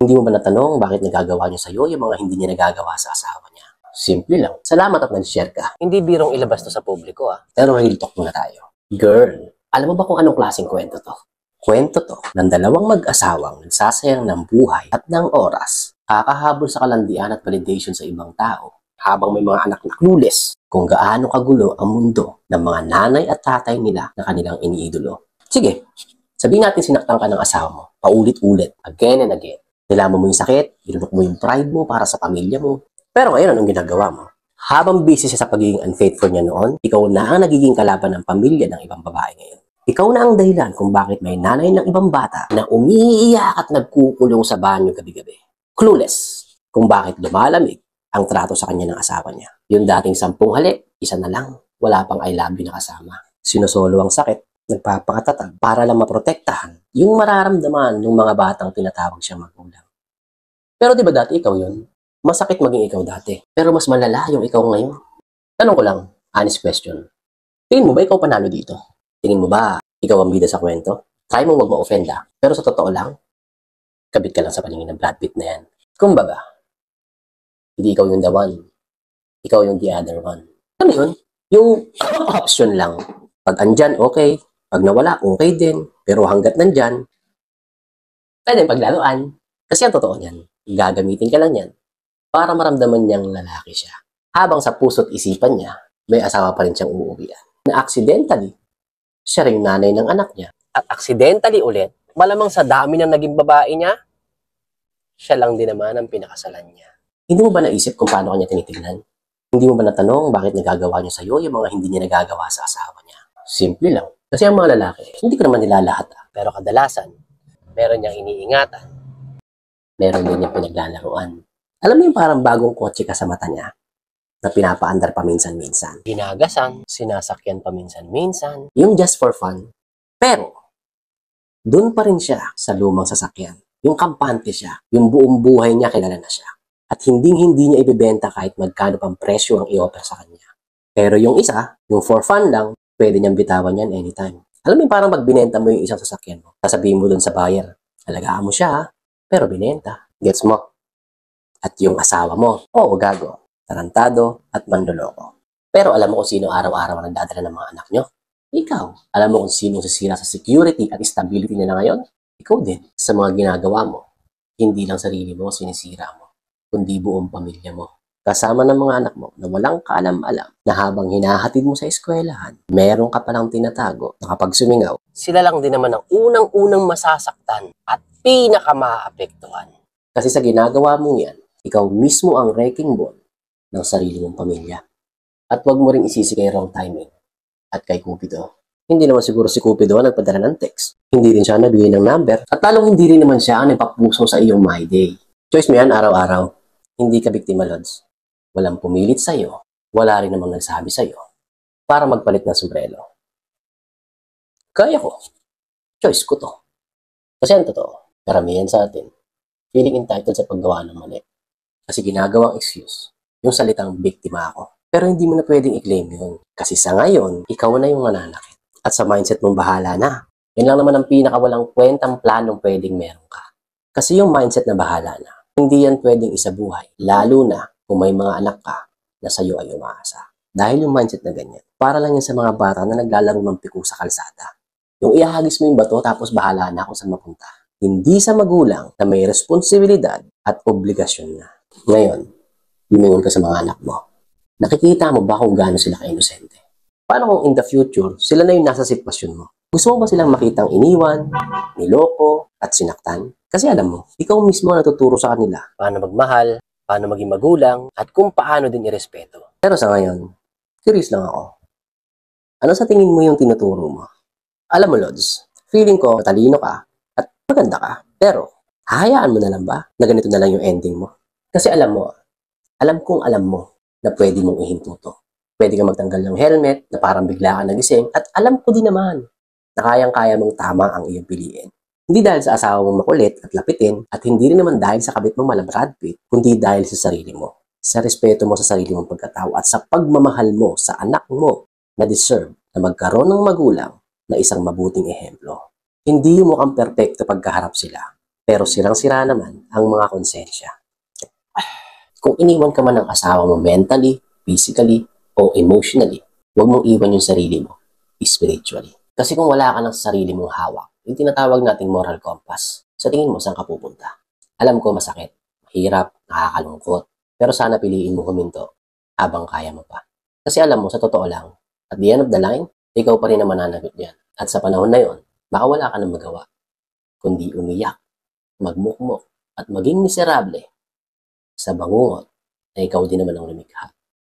Hindi mo ba natanong bakit nagagawa niya sa'yo yung mga hindi niya nagagawa sa asawa niya? Simple lang. Salamat at nag-share ka. Hindi birong ilabas to sa publiko Pero real talk muna tayo. Girl, alam mo ba kung anong klaseng kwento to? Kwento to ng dalawang mag-asawang nagsasayang ng buhay at ng oras, kakahabol sa kalandian at validation sa ibang tao, habang may mga anak na clueless kung gaano kagulo ang mundo ng mga nanay at tatay nila na kanilang iniidolo. Sige, sabihin natin sinaktan ka ng asawa mo, paulit-ulit, again and again. Nilaman mo yung sakit, inunok mo yung pride mo para sa pamilya mo. Pero ngayon, anong ginagawa mo? Habang busy siya sa pagiging unfaithful niya noon, ikaw na ang nagiging kalaban ng pamilya ng ibang babae ngayon. Ikaw na ang dahilan kung bakit may nanay ng ibang bata na umiiyak at nagkukulong sa banyo gabi-gabi. Clueless kung bakit lumalamig ang trato sa kanya ng asawa niya. Yung dating 10 halik, isa na lang. Wala pang I love you na kasama. Sinusolo ang sakit, nagpapakatatag para lang maprotektahan yung mararamdaman ng mga batang tinatawag siyang magulang. Pero di ba dati ikaw yun? Masakit maging ikaw dati. Pero mas malala yung ikaw ngayon. Tanong ko lang, honest question. Tingin mo ba ikaw panalo dito? Tingin mo ba ikaw ang bida sa kwento? Try mo wag ma-offend Pero sa totoo lang, kabit ka lang sa paningin ng Brad Pitt na yan. Kumbaga, hindi ikaw yung the one. Ikaw yung the other one. Ano yun? Yung option lang. Pag andyan, okay. Pag nawala, okay din. Pero hanggat nandyan, pwede paglaruan. Kasi ang totoo niyan, gagamitin ka lang yan para maramdaman niyang lalaki siya. Habang sa puso't isipan niya, may asawa pa rin siyang uuwian. Na accidentally, siya rin nanay ng anak niya. At accidentally ulit, malamang sa dami ng naging babae niya, siya lang din naman ang pinakasalan niya. Hindi mo ba naisip kung paano kanya tinitingnan? Hindi mo ba natanong bakit nagagawa niya sa'yo yung mga hindi niya nagagawa sa asawa niya? Simple lang. Kasi ang mga lalaki, hindi ko naman nilalahat pero kadalasan, meron niyang iniingatan. Meron din niyang pinaglalaruan. Alam mo yung parang bagong kotse ka sa mata niya na pinapaandar paminsan-minsan. Ginagasan, sinasakyan paminsan-minsan. Yung just for fun. Pero, doon pa rin siya sa lumang sasakyan. Yung kampante siya. Yung buong buhay niya kilala na siya. At hindi niya ibibenta kahit magkano pang presyo ang i-offer sa kanya. Pero yung isa, yung for fun lang, pwede niyang bitawan yan anytime. Alam mo yung parang magbinenta mo yung isang sasakyan mo. Sasabihin mo doon sa buyer, alagaan mo siya, pero binenta. Gets mo? At yung asawa mo, gago, tarantado at manloloko. Pero alam mo kung sino araw-araw ang nagdadala ng mga anak nyo? Ikaw. Alam mo kung sino sisira sa security at stability nila ngayon? Ikaw din. Sa mga ginagawa mo, hindi lang sarili mo sinisira mo, kundi buong pamilya mo. Kasama ng mga anak mo na walang kaalam-alam na habang hinahatid mo sa eskwelahan, meron ka palang tinatago na kapag sumingaw, sila lang din naman ang unang-unang masasaktan at pinakamaapektuhan. Kasi sa ginagawa mo yan, ikaw mismo ang wrecking ball ng sarili mong pamilya. At wag mo ring isisi kay wrong timing at kay Cupido. Hindi naman siguro si Cupido ang nagpadala ng text. Hindi rin siya nabigay ng number. At talong hindi rin naman siya ang nagpapuso sa iyong my day. Choice mo yan araw-araw. Hindi ka biktima, Lods. Walang pumilit sa'yo. Wala rin namang nagsabi sa'yo para magpalit ng sombrero. Kaya ko. Choice ko to. Kasi ang totoo, karamihan sa atin, feeling entitled sa paggawa ng mali. Kasi ginagawang excuse, yung salitang biktima ako. Pero hindi mo na pwedeng i-claim yun. Kasi sa ngayon, ikaw na yung mananakit. At sa mindset mong bahala na. Yan lang naman ang pinakawalang kwentang planong pwedeng meron ka. Kasi yung mindset na bahala na, hindi yan pwedeng isabuhay. Lalo na kung may mga anak ka na sa'yo ay umaasa. Dahil yung mindset na ganyan, para lang yan sa mga bata na naglalaro ng piko sa kalsada. Yung ihagis mo yung bato tapos bahala na kung saan mapunta. Hindi sa magulang na may responsibilidad at obligasyon na. Ngayon, lumingon ka sa mga anak mo. Nakikita mo ba kung gaano sila ka-inosente? Paano kung in the future, sila na yung nasa sitwasyon mo? Gusto mo ba silang makitang iniwan, niloko, at sinaktan? Kasi alam mo, ikaw mismo ang natuturo sa kanila paano magmahal, paano maging magulang, at kung paano din irespeto. Pero sa ngayon, curious lang ako. Ano sa tingin mo yung tinuturo mo? Alam mo, Lods, feeling ko matalino ka at maganda ka. Pero, hahayaan mo na lang ba na ganito na lang yung ending mo? Kasi alam kong alam mo na pwede mong ihintuto. Pwede kang magtanggal ng helmet na parang bigla ka nagising at alam ko din naman na kayang-kaya mong tama ang iyong piliin. Hindi dahil sa asawa mong makulit at lapitin at hindi rin naman dahil sa kabit mong mala Brad Pitt, kundi dahil sa sarili mo. Sa respeto mo sa sarili mong pagkatao at sa pagmamahal mo sa anak mo na deserve na magkaroon ng magulang na isang mabuting ehemplo. Hindi mo mukhang perpekto pagkaharap sila. Pero sirang-sira naman ang mga konsensya. Kung iniwan ka man ng asawa mo mentally, physically, o emotionally, huwag mong iwan yung sarili mo spiritually. Kasi kung wala ka ng sarili mong hawak, yung tinatawag nating moral compass, sa tingin mo saan ka pupunta? Alam ko masakit, mahirap, nakakalungkot, pero sana piliin mo huminto habang kaya mo pa. Kasi alam mo, sa totoo lang, at the end of the line, ikaw pa rin ang mananagot niyan. At sa panahon na yon, baka wala ka nang magawa, kundi umiyak, magmukmok, at maging miserable sa bangungot na ikaw din naman ang lumikha.